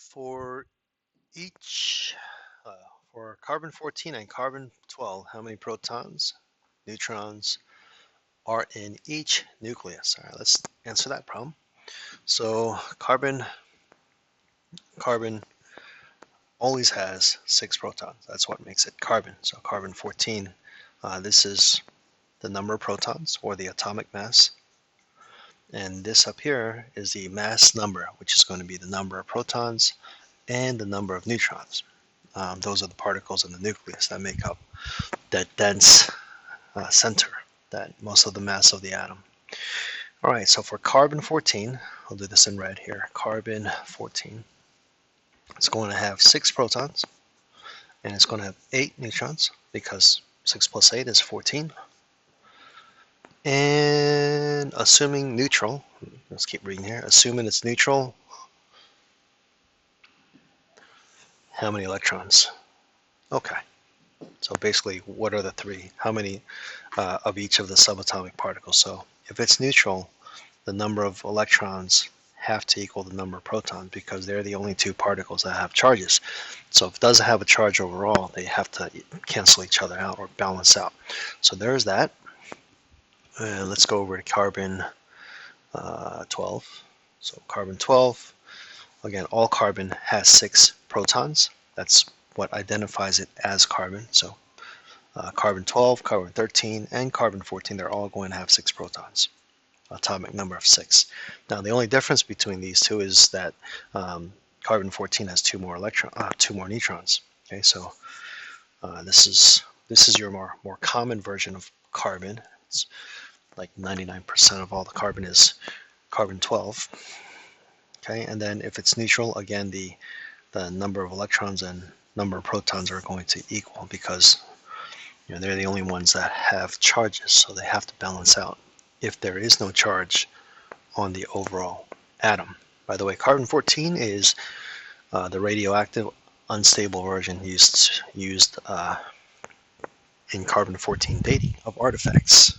For each, uh, for carbon 14 and carbon 12, how many protons, neutrons are in each nucleus? All right, let's answer that problem. So carbon always has 6 protons. That's what makes it carbon. So carbon 14, this is the number of protons or the atomic mass. And this up here is the mass number, which is going to be the number of protons and the number of neutrons. Those are the particles in the nucleus that make up that dense center, that most of the mass of the atom. All right, so for carbon 14, I'll do this in red here. Carbon 14, it's going to have 6 protons, and it's going to have 8 neutrons because 6 plus 8 is 14. And assuming neutral, let's keep reading here. Assuming it's neutral, how many electrons? Okay. So basically, what are the 3? How many of each of the subatomic particles? So if it's neutral, the number of electrons have to equal the number of protons because they're the only 2 particles that have charges. So if it doesn't have a charge overall, they have to cancel each other out or balance out. So there's that. And let's go over to carbon 12. So carbon 12, again, all carbon has 6 protons. That's what identifies it as carbon. So carbon 12, carbon 13, and carbon 14, they're all going to have 6 protons, atomic number of 6. Now the only difference between these two is that carbon 14 has 2 more neutrons. Okay, so this is your more common version of carbon. It's like 99% of all the carbon is carbon 12. Okay, and then if it's neutral, again the number of electrons and number of protons are going to equal because they're the only ones that have charges, so they have to balance out if there is no charge on the overall atom. By the way, carbon 14 is the radioactive unstable version used in carbon 14 dating of artifacts.